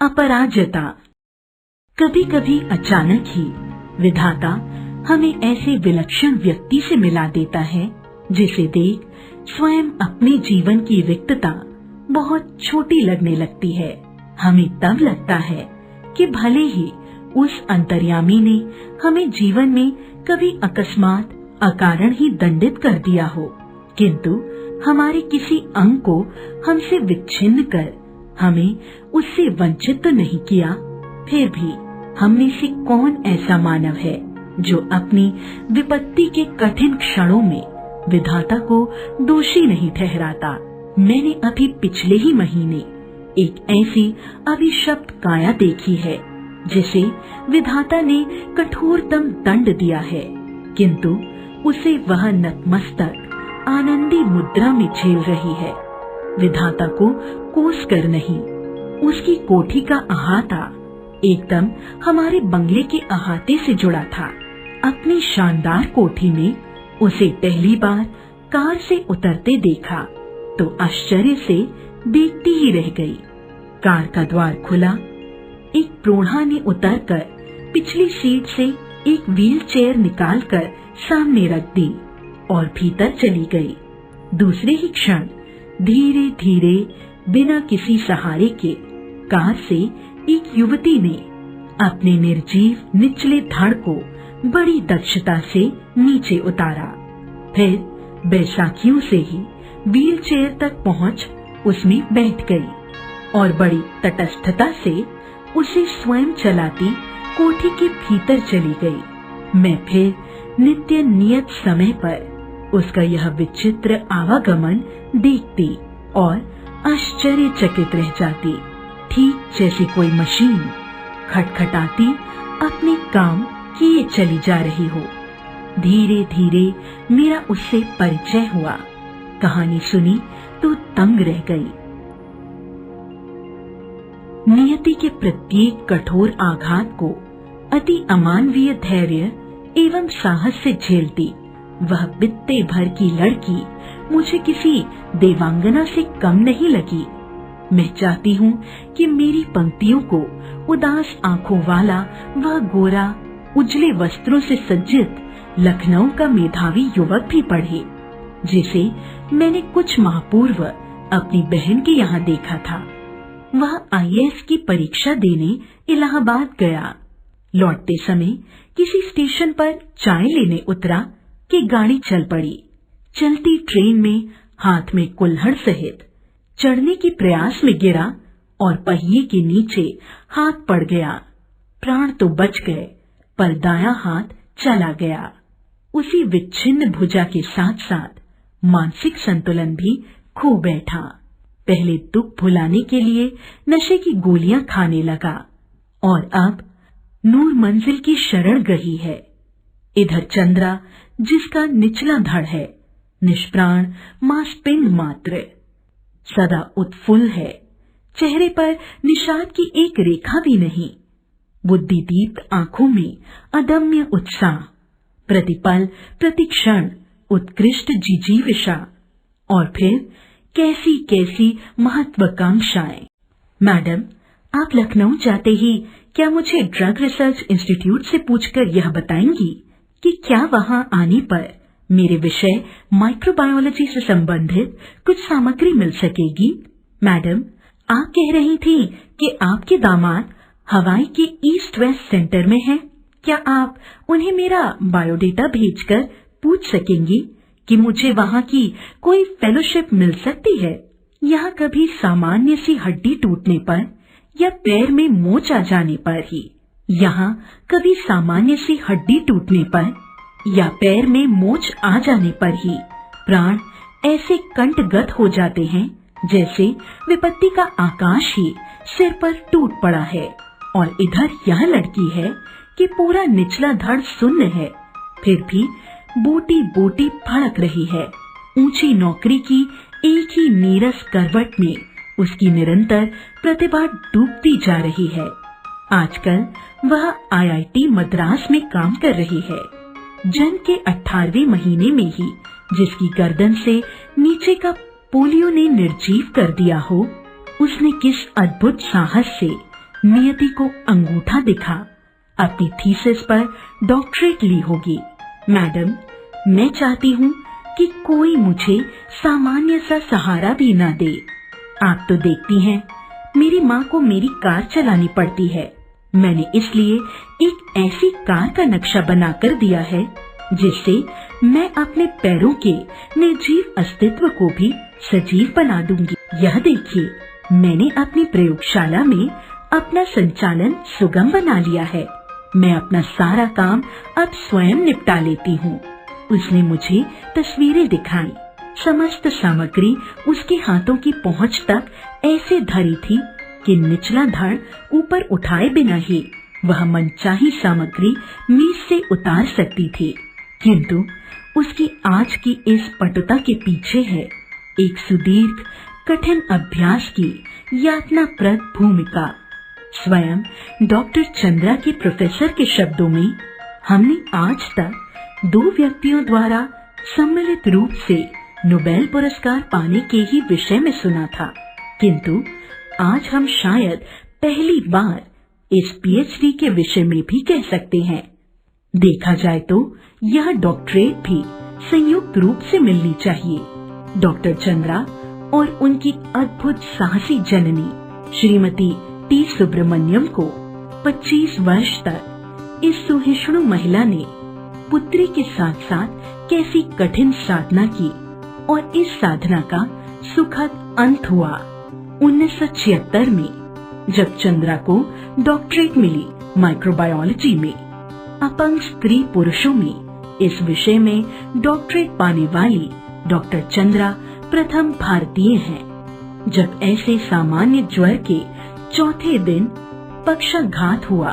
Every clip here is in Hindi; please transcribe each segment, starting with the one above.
अपराजता। कभी कभी अचानक ही विधाता हमें ऐसे विलक्षण व्यक्ति से मिला देता है जिसे देख स्वयं अपने जीवन की रिक्तता बहुत छोटी लगने लगती है। हमें तब लगता है कि भले ही उस अंतर्यामी ने हमें जीवन में कभी अकस्मात अकारण ही दंडित कर दिया हो, किंतु हमारे किसी अंग को हमसे विच्छिन्न कर हमें उससे वंचित तो नहीं किया। फिर भी हम में से कौन ऐसा मानव है जो अपनी विपत्ति के कठिन क्षणों में विधाता को दोषी नहीं ठहराता। मैंने अभी पिछले ही महीने एक ऐसी अभिशप्त काया देखी है जिसे विधाता ने कठोरतम दंड दिया है, किंतु उसे वह नतमस्तक आनंदी मुद्रा में झेल रही है। विधाता को कोस कर नहीं, उसकी कोठी का अहाता एकदम हमारे बंगले के अहाते से जुड़ा था। अपनी शानदार कोठी में उसे पहली बार कार से उतरते देखा तो आश्चर्य से देखती ही रह गई। कार का द्वार खुला, एक प्रौढ़ा ने उतरकर पिछली सीट से एक व्हील चेयर निकालकर सामने रख दी और भीतर चली गई। दूसरे ही क्षण धीरे धीरे बिना किसी सहारे के कार से एक युवती ने अपने निर्जीव निचले धड़ को बड़ी दक्षता से नीचे उतारा। फिर बैसाखियों से ही व्हील चेयर तक पहुंच उसमें बैठ गई और बड़ी तटस्थता से उसे स्वयं चलाती कोठी के भीतर चली गई। मैं फिर नित्य नियत समय पर उसका यह विचित्र आवागमन देखती और आश्चर्यचकित रह जाती, ठीक जैसे कोई मशीन खटखटाती अपने काम किए चली जा रही हो। धीरे धीरे मेरा उससे परिचय हुआ। कहानी सुनी तो दंग रह गई। नियति के प्रत्येक कठोर आघात को अति अमानवीय धैर्य एवं साहस से झेलती वह बित्ते भर की लड़की मुझे किसी देवांगना से कम नहीं लगी। मैं चाहती हूँ कि मेरी पंक्तियों को उदास आंखों वाला वह गोरा उजले वस्त्रों से सज्जित लखनऊ का मेधावी युवक भी पढ़े, जिसे मैंने कुछ माह पूर्व अपनी बहन के यहाँ देखा था। वह IAS की परीक्षा देने इलाहाबाद गया। लौटते समय किसी स्टेशन पर चाय लेने उतरा कि गाड़ी चल पड़ी। चलती ट्रेन में हाथ में कुल्हड़ सहित चढ़ने के प्रयास में गिरा और पहिए के नीचे हाथ पड़ गया। प्राण तो बच गए पर दायां हाथ चला गया। उसी विच्छिन्न भुजा के साथ साथ मानसिक संतुलन भी खो बैठा। पहले दुख भुलाने के लिए नशे की गोलियां खाने लगा और अब नूर मंजिल की शरण गई है। इधर चंद्रा जिसका निचला धड़ है, निष्प्राण मांसपिंड मात्र, सदा उत्फुल्ल है। चेहरे पर निषाद की एक रेखा भी नहीं। बुद्धिदीप्त आंखों में अदम्य उत्साह, प्रतिपल प्रतिक्षण उत्कृष्ट जिजीविषा और फिर कैसी कैसी महत्वाकांक्षाएं। मैडम, आप लखनऊ जाते ही क्या मुझे ड्रग रिसर्च इंस्टीट्यूट से पूछकर यह बताएंगी कि क्या वहां आने पर मेरे विषय माइक्रोबायोलॉजी से संबंधित कुछ सामग्री मिल सकेगी? मैडम, आप कह रही थी कि आपके दामाद हवाई के ईस्ट वेस्ट सेंटर में हैं। क्या आप उन्हें मेरा बायोडेटा भेजकर पूछ सकेंगी कि मुझे वहां की कोई फेलोशिप मिल सकती है? यहाँ कभी सामान्य सी हड्डी टूटने पर या पैर में मोच आ जाने पर ही, यहाँ कभी सामान्य सी हड्डी टूटने पर या पैर में मोच आ जाने पर ही प्राण ऐसे कंठगत हो जाते हैं जैसे विपत्ति का आकाश ही सिर पर टूट पड़ा है। और इधर यह लड़की है कि पूरा निचला धड़ शून्य है, फिर भी बोटी बोटी फड़क रही है। ऊंची नौकरी की एक ही नीरस करवट में उसकी निरंतर प्रतिभा डूबती जा रही है। आजकल वह IIT मद्रास में काम कर रही है। जन्म के 18वें महीने में ही जिसकी गर्दन से नीचे का पोलियो ने निर्जीव कर दिया हो, उसने किस अद्भुत साहस से नियति को अंगूठा दिखा अपनी थीसिस पर डॉक्टरेट ली होगी। मैडम, मैं चाहती हूँ कि कोई मुझे सामान्य सा सहारा भी ना दे। आप तो देखती हैं, मेरी माँ को मेरी कार चलानी पड़ती है। मैंने इसलिए एक ऐसी कार का नक्शा बनाकर दिया है जिससे मैं अपने पैरों के निर्जीव अस्तित्व को भी सजीव बना दूंगी। यह देखिए, मैंने अपनी प्रयोगशाला में अपना संचालन सुगम बना लिया है। मैं अपना सारा काम अब स्वयं निपटा लेती हूँ। उसने मुझे तस्वीरें दिखाई। समस्त सामग्री उसके हाथों की पहुँच तक ऐसे धरी थी कि निचला धड़ ऊपर उठाए बिना ही वह मनचाही सामग्री मेज से उतार सकती थी। किंतु उसकी आज की इस पटुता के पीछे है एक सुदीर्घ कठिन अभ्यास की यातनाप्रद भूमिका। स्वयं डॉक्टर चंद्रा के प्रोफेसर के शब्दों में, हमने आज तक 2 व्यक्तियों द्वारा सम्मिलित रूप से नोबेल पुरस्कार पाने के ही विषय में सुना था, किंतु आज हम शायद पहली बार इस पीएचडी के विषय में भी कह सकते हैं। देखा जाए तो यह डॉक्टरेट भी संयुक्त रूप से मिलनी चाहिए। डॉक्टर चंद्रा और उनकी अद्भुत साहसी जननी श्रीमती टी सुब्रमण्यम को 25 वर्ष तक इस सुहिष्णु महिला ने पुत्री के साथ साथ कैसी कठिन साधना की और इस साधना का सुखद अंत हुआ। 1976 में जब चंद्रा को डॉक्टरेट मिली माइक्रोबायोलॉजी में, अपंग स्त्री पुरुषों में इस विषय में डॉक्टरेट पाने वाली डॉक्टर चंद्रा प्रथम भारतीय हैं। जब ऐसे सामान्य ज्वर के चौथे दिन पक्षाघात हुआ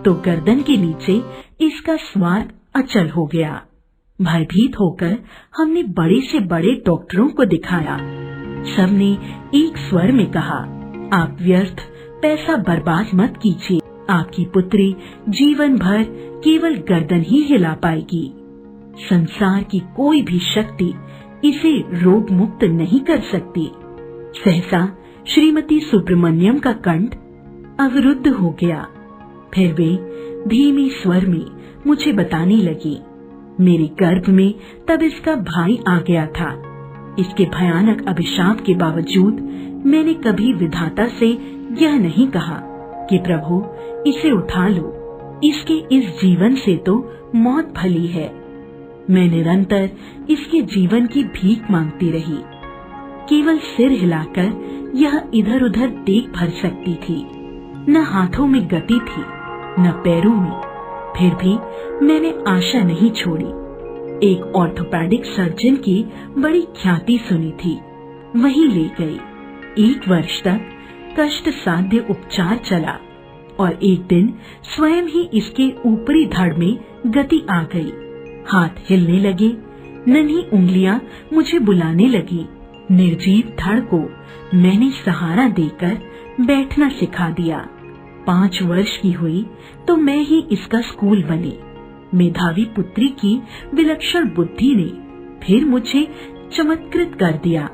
तो गर्दन के नीचे इसका स्वाद अचल हो गया। भयभीत होकर हमने बड़े से बड़े डॉक्टरों को दिखाया। सबने एक स्वर में कहा, आप व्यर्थ पैसा बर्बाद मत कीजिए। आपकी पुत्री जीवन भर केवल गर्दन ही हिला पाएगी। संसार की कोई भी शक्ति इसे रोग मुक्त नहीं कर सकती। सहसा श्रीमती सुब्रमण्यम का कंठ अवरुद्ध हो गया। फिर वे धीमे स्वर में मुझे बताने लगी, मेरे गर्भ में तब इसका भाई आ गया था। इसके भयानक अभिशाप के बावजूद मैंने कभी विधाता से यह नहीं कहा कि प्रभु इसे उठा लो, इसके इस जीवन से तो मौत भली है। मैं निरंतर इसके जीवन की भीख मांगती रही। केवल सिर हिलाकर यह इधर उधर देख भर सकती थी। न हाथों में गति थी, न पैरों में। फिर भी मैंने आशा नहीं छोड़ी। एक ऑर्थोपेडिक सर्जन की बड़ी ख्याति सुनी थी, वहीं ले गई। 1 वर्ष तक कष्ट साध्य उपचार चला और एक दिन स्वयं ही इसके ऊपरी धड़ में गति आ गई। हाथ हिलने लगे, नन्ही उंगलियां मुझे बुलाने लगी। निर्जीव धड़ को मैंने सहारा देकर बैठना सिखा दिया। 5 वर्ष की हुई तो मैं ही इसका स्कूल बनी। मेधावी पुत्री की विलक्षण बुद्धि ने फिर मुझे चमत्कृत कर दिया।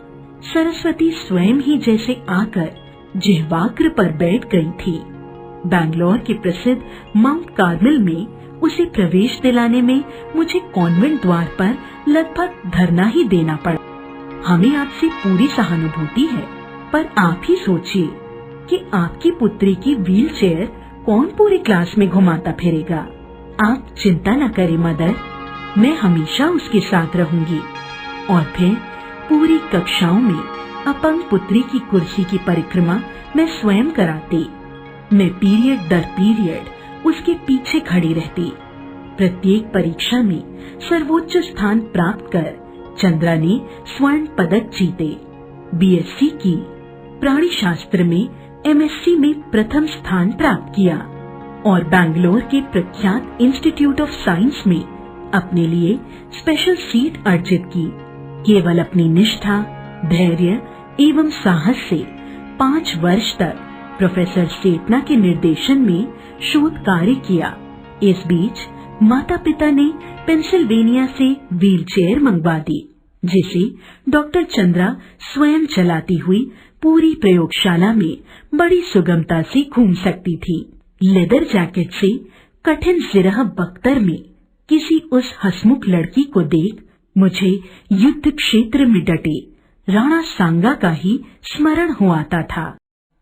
सरस्वती स्वयं ही जैसे आकर जिह्वाग्र पर बैठ गई थी। बैंगलोर के प्रसिद्ध माउंट कार्मेल में उसे प्रवेश दिलाने में मुझे कॉन्वेंट द्वार पर लगभग धरना ही देना पड़ा। हमें आपसे पूरी सहानुभूति है, पर आप ही सोचिए कि आपकी पुत्री की व्हील चेयर कौन पूरी क्लास में घुमाता फिरेगा। आप चिंता न करें मदर, मैं हमेशा उसके साथ रहूंगी। और फिर पूरी कक्षाओं में अपंग पुत्री की कुर्सी की परिक्रमा मैं स्वयं कराती। मैं पीरियड दर पीरियड उसके पीछे खड़ी रहती। प्रत्येक परीक्षा में सर्वोच्च स्थान प्राप्त कर चंद्रा ने स्वर्ण पदक जीते। बीएससी की, प्राणी शास्त्र में एमएससी में प्रथम स्थान प्राप्त किया और बैंगलोर के प्रख्यात इंस्टीट्यूट ऑफ साइंस में अपने लिए स्पेशल सीट अर्जित की। केवल अपनी निष्ठा, धैर्य एवं साहस से 5 वर्ष तक प्रोफेसर सेटना के निर्देशन में शोध कार्य किया। इस बीच माता पिता ने पेंसिल्वेनिया से व्हीलचेयर मंगवा दी। जिसे डॉक्टर चंद्रा स्वयं चलाती हुई पूरी प्रयोगशाला में बड़ी सुगमता से घूम सकती थी। लेदर जैकेट से कठिन जिरह बख्तर में किसी उस हंसमुख लड़की को देख मुझे युद्ध क्षेत्र में डटे राणा सांगा का ही स्मरण हो आता था।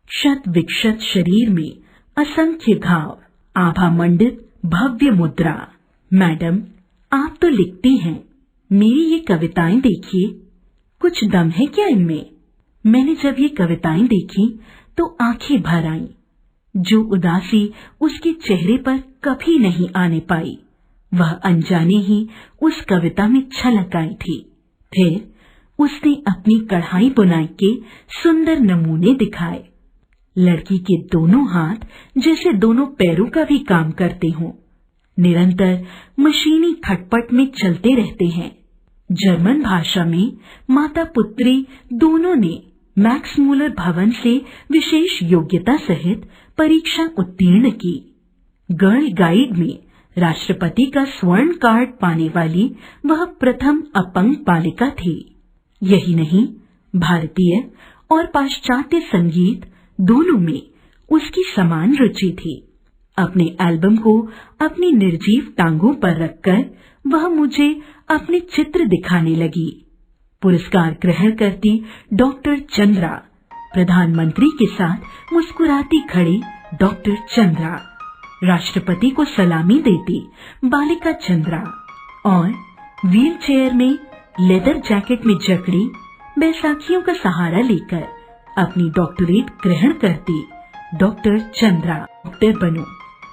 क्षत विक्षत शरीर में असंख्य घाव, आभा मंडित भव्य मुद्रा। मैडम, आप तो लिखती हैं, मेरी ये कविताएं देखिए, कुछ दम है क्या इनमें? मैंने जब ये कविताएं देखी तो आंखें भर आईं। जो उदासी उसके चेहरे पर कभी नहीं आने पाई, वह अनजाने ही उस कविता में छलक आई थी। फिर उसने अपनी कढ़ाई बुनाई के सुंदर नमूने दिखाए। लड़की के दोनों हाथ जैसे दोनों पैरों का भी काम करते हों, निरंतर मशीनी खटपट में चलते रहते हैं। जर्मन भाषा में माता पुत्री दोनों ने मैक्स मूलर भवन से विशेष योग्यता सहित परीक्षा उत्तीर्ण की। गर्ल गाइड में राष्ट्रपति का स्वर्ण कार्ड पाने वाली वह प्रथम अपंग बालिका थी। यही नहीं, भारतीय और पाश्चात्य संगीत दोनों में उसकी समान रुचि थी। अपने एल्बम को अपनी निर्जीव टांगों पर रखकर वह मुझे अपने चित्र दिखाने लगी। पुरस्कार ग्रहण करती डॉक्टर चंद्रा, प्रधानमंत्री के साथ मुस्कुराती खड़ी डॉक्टर चंद्रा, राष्ट्रपति को सलामी देती बालिका चंद्रा और व्हील चेयर में लेदर जैकेट में जकड़ी बैसाखियों का सहारा लेकर अपनी डॉक्टरेट ग्रहण करती डॉक्टर चंद्रा। डॉक्टर बनो।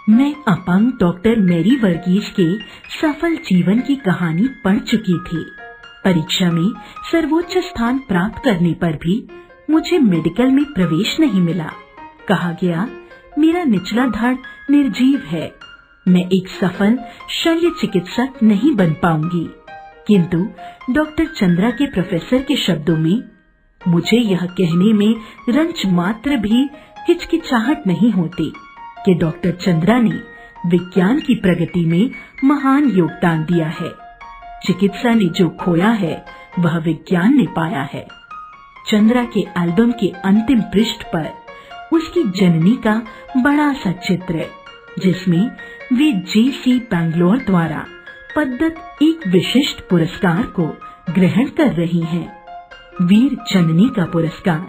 मैं अपंग डॉक्टर मैरी वर्गीस के सफल जीवन की कहानी पढ़ चुकी थी। परीक्षा में सर्वोच्च स्थान प्राप्त करने पर भी मुझे मेडिकल में प्रवेश नहीं मिला। कहा गया, मेरा निचला धड़ निर्जीव है, मैं एक सफल शल्य चिकित्सक नहीं बन पाऊंगी। किंतु डॉक्टर चंद्रा के प्रोफेसर के शब्दों में मुझे यह कहने में रंच मात्र भी हिचकिचाहट नहीं होती कि डॉक्टर चंद्रा ने विज्ञान की प्रगति में महान योगदान दिया है। चिकित्सा ने जो खोया है वह विज्ञान ने पाया है। चंद्रा के एल्बम के अंतिम पृष्ठ पर उसकी जननी का बड़ा सा चित्र, जिसमें वे JC बैंगलोर द्वारा पद्धत एक विशिष्ट पुरस्कार को ग्रहण कर रही हैं। वीर जननी का पुरस्कार।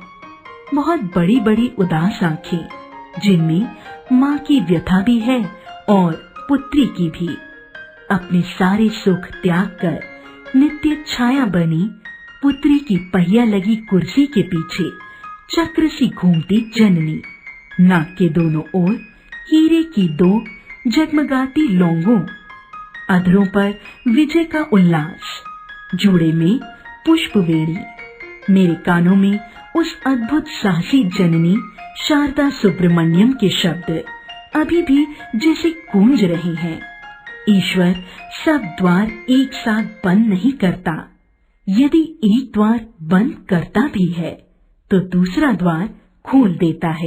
बहुत बड़ी बड़ी उदास आंखें, जिनमें माँ की व्यथा भी है और पुत्री की भी। अपने सारे सुख त्याग कर नित्य छाया बनी पुत्री की पहिया लगी कुर्सी के पीछे चक्र सी घूमती जननी। नाक के दोनों ओर हीरे की दो जगमगाती लौंगों, अधरों पर विजय का उल्लास, जोड़े में पुष्पवेणी। मेरे कानों में उस अद्भुत साहसी जननी शारदा सुब्रमण्यम के शब्द अभी भी जैसे गूंज रहे हैं। ईश्वर सब द्वार एक साथ बंद नहीं करता। यदि एक द्वार बंद करता भी है तो दूसरा द्वार खोल देता है।